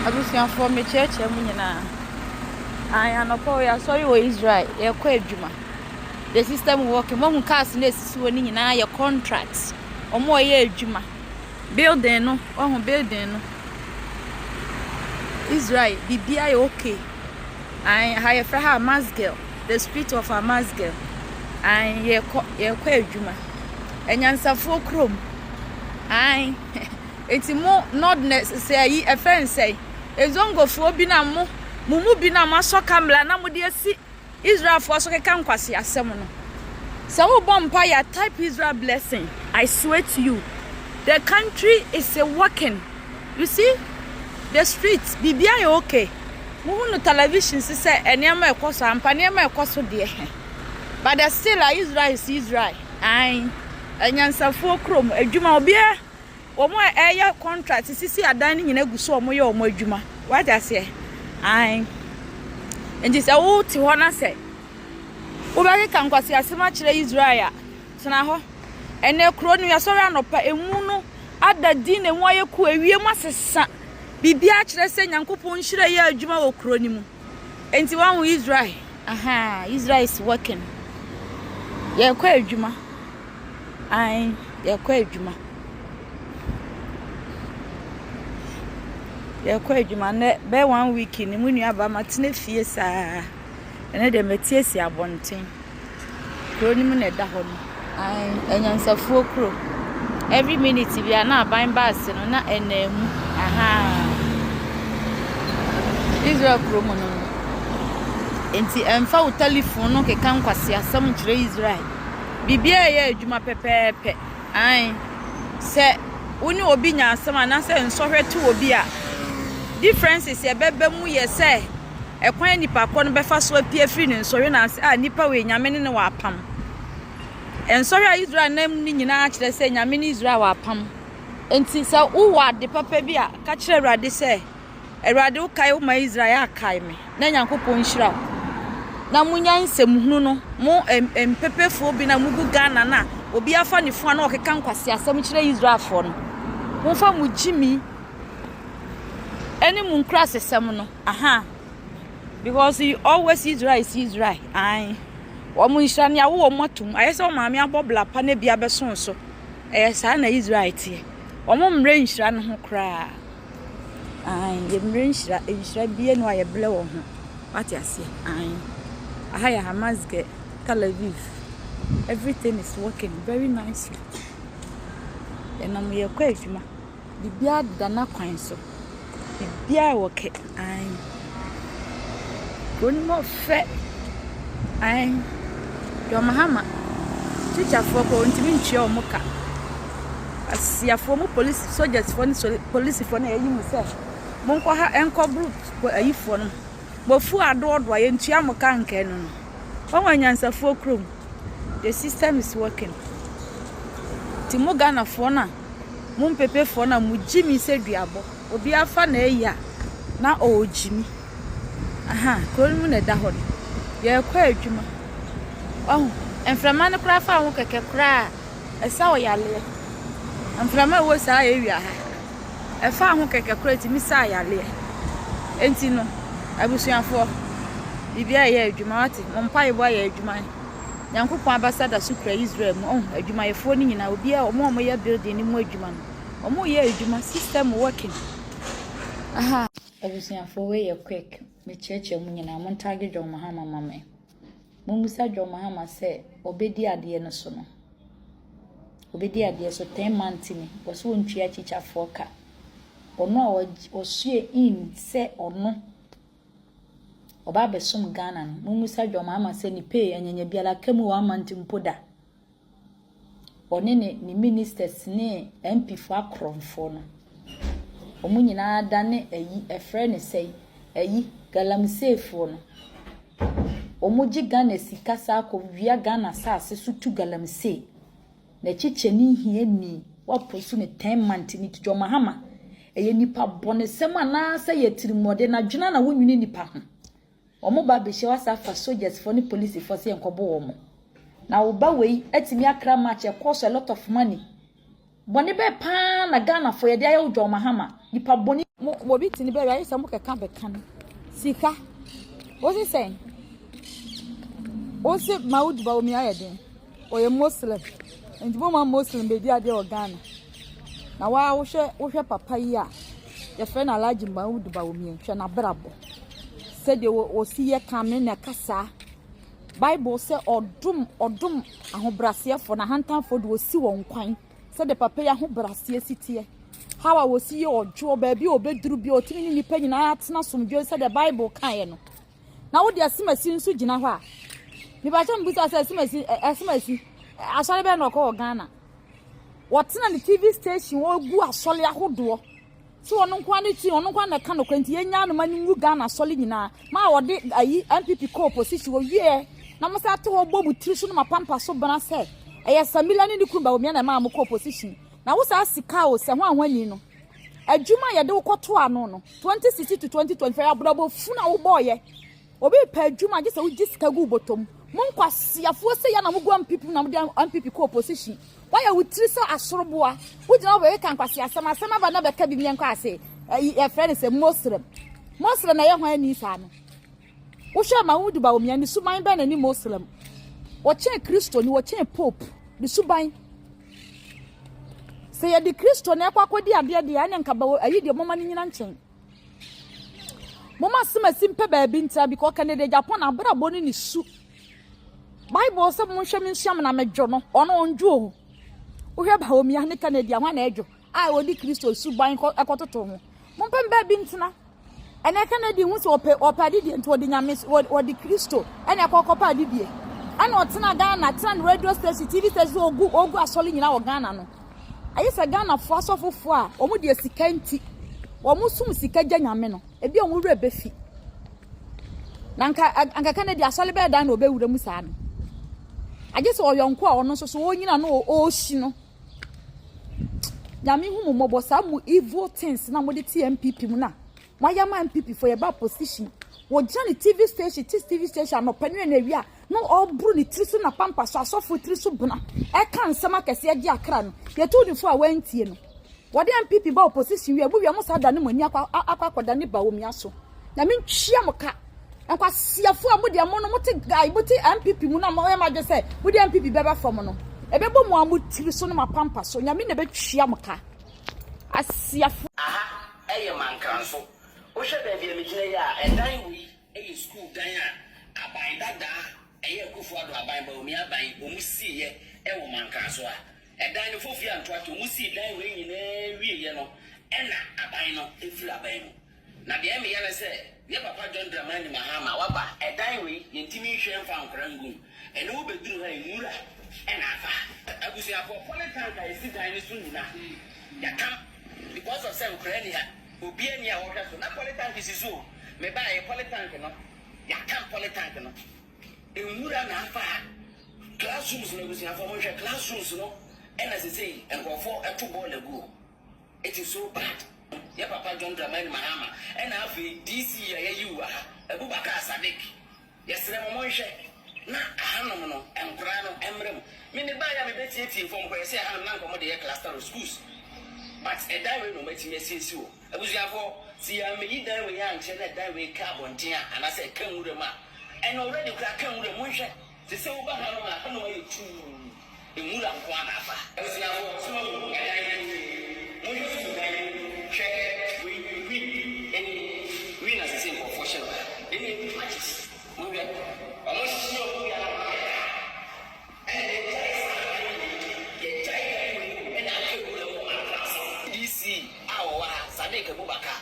Abusianfo me church mu nyina. Anopo ya sorry we Israel ye kwa adwuma. The system working mo cars na esisi woni nyina ye contracts. Omo ye adwuma. Building no, building no. Israel bibia ye okay. I for her Masgel, the street of her Masgel. Ye kwa adwuma. Enyansafo krom. It's more not necessary a friend say. Ezongofo bi na mumu bi na maso kamla na mo de asi Israel for so kan kwase asem no. Se wo bompa ya type Israel blessing. I swear to you. The country is a working. You see? The streets bibia ya okay. Muhu no television say enema ekoso ampa enema ekoso de. But still Israel is Israel. Enyansafo krom adwuma obia omo eya contract sisi adan ni nyina guso omo ye omo adwuma. What I say? And this wo ti ho na say. Wo ba ke kan kwase asema kire Israel. Tena ho. Ene kro nu ya sori anopa emu no adadi na enwa ye ku awie masesa. Bibia kire se Nyankopon hire ye adwuma wo kro ni mu. Enti wan Israel. Israel is working. Ye kwa adwuma. Ye kwa adwuma. Ye kwa adwuma ne be 1 week ni mu nua ba matene fie saa. Ene de metie si abonten. Kro ni mu na da ho no. Enyansafuo kro. Every minute we are na ban bus no na enemu. Israel kro mo no. Enti emfa wo telephone no keka nkwase asem kire Israel. Bibia ye adwuma pepepe. Se woni obi nya asem anase nsohwetu obi a differences ye bebe mu ye se ekwan nipa ko no befa so apie free ne nsohwe na ase nipa we nyame ne wa apam. Ensohwe Israel nam ni nyina kire se nyame ne Israel wa apam. Enti se wo wade papa bi a ka kire Awurade se Awurade wo kai wo ma Israel akai me na Nyankopon hira na munya nsem hunu no mo empepefo bi na mugu Ghana na obi afa ne fo na okeka nkwase asem kire Israel fo no mo fa mu jimi eni mun cross asem no because he always Israel is Israel wo mu hira ne awo motum ayese o maame abobla pa na bia beson so sa na Israel tie wo mo mre nhira ne ho kra ye mre nhira bia no aye ble wo ho what you say Ahaya Hamasge, Tel Aviv. Everything is working very nicely. And I'm here kwejuma. Bibia dana kwan so. Bibia woke. Goni mo fe. Yo mahama. Teacher for ko ntimi ntwe o muka. Asiafo mo police soldiers for police for na yayi mu se. Mo nkwa ha enko group ko ayifo no. Bofu adodo ye ntua moka nke no no wanyansafo krom the system is working timo Ghana fo na mum pepe fo na mujimi se duabo obi afa na eya na ojimi ko mu na da ho ye kwa adwuma enframa ne kra fa ho keke kra esa o yale enframa wo sa ewia ha efa ho keke kra ti mi sa yale enti no abusuanfo bibia ye adwuma wate mompa ye bo ye adwuma Nyankopon ambassador sukra Israel mu adwuma yefo ni nyina obi a omo ye building ni mu adwuma no omo ye adwuma system working abusuanfo we ye quick me cheche mu nyina mo target John Mahama mama mo musa John Mahama se obedi ade no so no obedi ade so 10 months ni wo so ntwia chicha foka ono osue in se ono oba besom Ghana no mumusa John Mahama se ni pay anyanya biala kamu 1 month mpoda one ni ministers ne MP fo akronfo no omu nyina dane ayi efre ne sei ayi galamsefo no omu gi Ghana sika sa ko wia Ghana sa se sutu galamse na chiche ni hie ni waposu ne 10 month ni John Mahama eye nipa bonesem ana se yetirimode na dwena na wonwini nipa ho omo ba be hye wasa fa soldiers for ni police for se enkobo omo na wo ba wei atimi akra match e cost a lot of money boni be pa na Ghana for ye dia ye John Mahama nipa boni mo bi tini be ya say mo keka be kan sika what is saying o se Maud ba omi ayeden o ye Muslim and bo ma Muslim be dia de o Ghana na wa wo hwe papa yi a ye fe na Alhaji Maud ba omi hwe na brabo said o si ye kan na kasa Bible say odum ahobrase for na hantan for do si won kwan said the papa ya ahobrase sitie how I see you ojo baby obeduru bi otimi ni nipa nyina atena somdwe said the Bible kan ye no na wo de asimasi nso gina ho a mi ba chem busa say asimasi asole be no ko Ghana wotena ni TV station wo gu asole ahodo so ono nkwa ne ti ono nkwa na ka no kwanti yenya no mani ngu Ghana asole nyina ma wo de ayi MPP co opposition wo wie na mo sa to wo bobu tiri so no mapampa so bana say eye samila ni kumba wo me na ma mo co opposition na wo sa sika o se ho ahwani no adwuma ye de wo koto ano no 2060 to 2025 abrobo funa wo boye obi pa adwuma je se wo gisika gu botom mo nkwasiafo se ya na mo gu MPP na mo de MPP co opposition why you tiri so asoroboa wo gina wo be kan kwasi asama ba na be ka bi mien kwa ase e friend say Muslim na ye hwan ni sa no wo hwe Maud ba omiani suban be na ni Muslim wo che Kristo ni wo che Pope ni suban se ye di Kristo na kwakwodi ade de anya nka ba ayi de moma ni nyina nchen moma simasi mpe ba bi ntia because Canada Japan abrabo ni su Bible say mo hwe mi nsiam na medwo no ono onjo wo hwe ba omia ne Canada hwan na edwo ai wo di Kristo suban ekototo ho mo mpe ba bi ntina ene Canada hu se opadi de nto di nyame wo di Kristo ene akokopa di die ana otena Ghana tena radio station TV station ogu asole nyina wo Ghana no ayi se Ghana fo asofofo a omu de sika nti omu sum sika gya nyame no ebi omu wura befi na anka Canada asole be dan na obewura mu saa no aje se oyonko a ono so onyina no o shi no nyame hu mo bosa mu evil things na mo de TMPP mu na moya ma MPP for your position wo jani TV station no panu na wi a no obru ni triso na pampa so asofo triso buna e kan nsema kese agi akra no ye to ni fo a wantie no wo de MPP ba opposition wi abu wi mo sa da ne mani akwa ne ba wo mi aso na me ntwia mo ka akwa siafo a mo de mo no mo te guy mo te MPP mu na mo ma je say mo de MPP beba from no e be bo mo amu triso no mapampa so nyame na be twia mo ka asiafo aha eye mankanso wo hwe ba bia me gina ya edan wi eye school dan a aban dada eye kufu ado aban ba omi aban omu si ye e wo mankanso a edan no fofi antoato omu si dan we nyina wie ye no ena aban no efiri aban no na de me ye na se ye papa John Dramani Mahama waba edan we yentimi hwe mfa nkora ngum ene wo beduru ha emura ena afa abusi afọ political ka esi dan ni sunina ya kam because of some Ukraine obi ani a wohwe so na political is so me ba e political no ya kam political no emura na afa classrooms no busi afọ mo hwe classrooms no ena se sei enkofo eto ball egu it is so bad ya papa John Dramani Mahama ena afi DC ya yiwa Abubakar Sadiq yesre mo hwe na ahanom no enkura no emrem me ne ba ya me betieti inform ko yese ahanom na nkomo de cluster of schools but a diary no meti message o abuziafo si ya me yi diary ya nche na diary ka bonten a ana se kan wure ma and already kra kan wure mo hwe se se wo ba ha no ma no ma yetu emura nko ana afa abuziafo so mo ya ya mo yi su ga check we any we na se for fashion any matches mo ya amo si o ya Sadiq Abubakar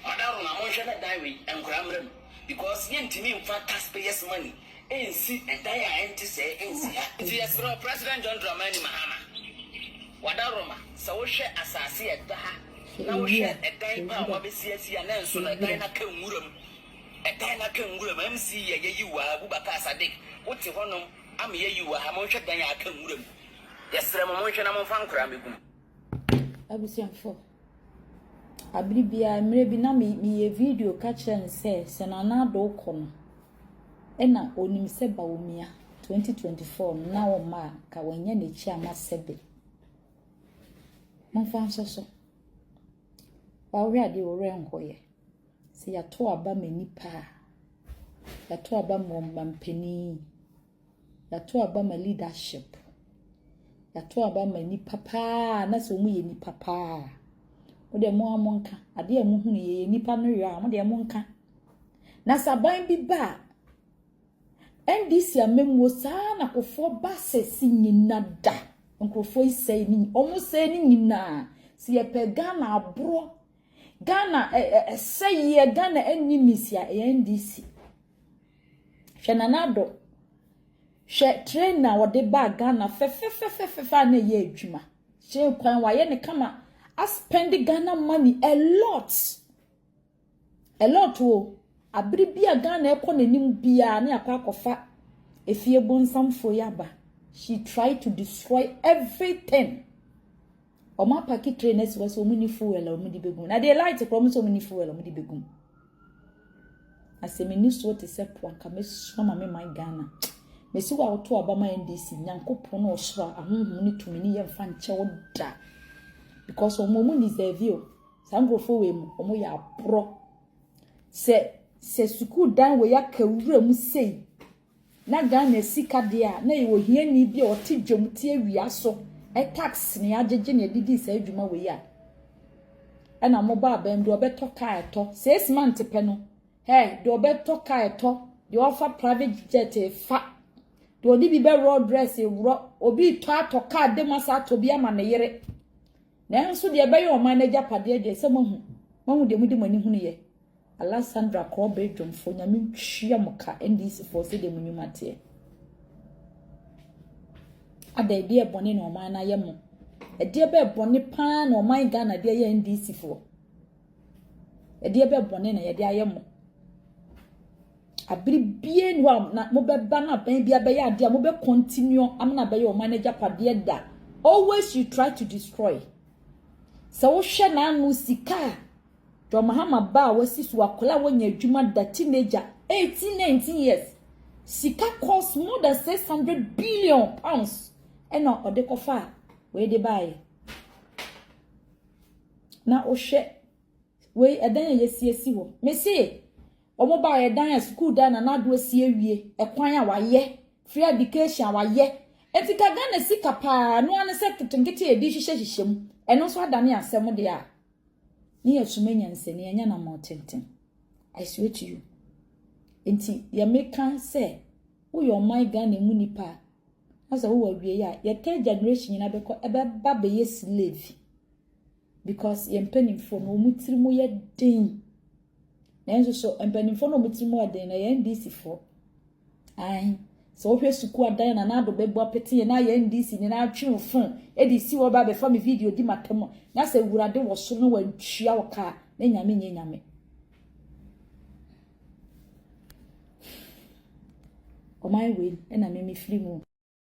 Madaro na mo hwe na diary enkuramrem because yentimi mfa taxpayers money ensi entire enti say ensi ha yes President John Dramani Mahama Wadaroma sa wo hwe asase edaha na wo hwe edan pa wa besiasia na enso na edan na kan wuram MC ye yiwa Abubakar Sadiq wote honom am ye yiwa ha mo hwe dan ya kan wuram yes mo hwe na mo fa nkura megum abusianfo abribia mrebi na me video catch and say na na do kono ena onim se ba omia 2024 na wo ma ka wanya ne chi ama sebe Monfa so. Already ore nkoye. Se ya to aba manipa. Ya to aba mampani. Ya to aba ma leadership. Ya to aba mani papa na so mu ye ni papa. Mo de mo amonka. Ade mu hunu ye nipa no ya mo de mo nka. Na saban bi ba. NDC amemwo saa na kofo ba sesi nyina da. Nkrofo isei ni omo sei ni nyina. Si ye pe Ghana abro. Ghana seye Ghana enimisia NDC. Hwenanado. Hwe trainer wo de ba Ghana fe na ye adwuma. Hwe kwan wa ye ne kama I spend Ghana money a lot. A lot wo. Abri bia Ghana ekọ nanim bia na akwa akofa efie bonsamfo yaba. She tried to destroy everything. Oma paki trainers was so many fuel or mudi begum. Na they like to promise so many fuel or mudi begum. Asemeni so te se po anka meso mama my Ghana. Mesi wa oto abama NDC nyankopon no osra ahonhom ni tumi ni yemfa nche woda. Because omo mu deserve you. Sangrofo we mu omo ya pro. Se suku dan we ya kawura mu sei. Na Ghana sika dia na ye wo hia ni bia o ti dwom ti awia so. Tax ni agege ne didi sa adwuma we ya. Na mo ba bem do obeto ka eto 6 months pe no. Do obeto ka eto. The offer private jet fa. Do odi bi be road dress ewro obi to atoka de masa to bi ama ne yere. Na nso de be ye o manager pade de se mahu de mu de mani hunu ye. Alessandra Kobe Jomfo nyame ntwia muka NDC for se de munyumate. Ada de ebone na oman na ye mo. De be ebone pa na oman Ghana de ye NDC for. De be ebone na ye de aye mo. Abri bie no na mo be ba na ban bia be ya de mo be continue am na be ye oman na japade da. Always you try to destroy. So wo hwe na anu sika Do Mahama ba wasisu wakola wanya adwuma da teenager 18-19 years. Sika cost more than 600 billion pounds. Eno odekofa we de buy. Na ohwe we edan yesiesi ho. Me say omo ba edan school da na do asi awie. Ekwan a waye, free education waye. Etika Ghana sika pa no ane se tetenkete edi hihyehyem. Eno so adane asem de a. Ni asumenya nseni enya na motenten. I swear to you. Enti ya meka say wo your my Ghana mu nipa. Asa wo wawie ya your third generation na beko ebe be ye slave. Because ye mpanimfo no mutiri mu ye den. Na enso so mpanimfo no mutiri mu den na ye NDC fo. Ai so hwe suku adan na ado bebo apete na ye NDC ni na atwe fon edisi wo ba be fa me video di matemo na se wurade wo so no wantwia wo ka na nyame o my way na me free mu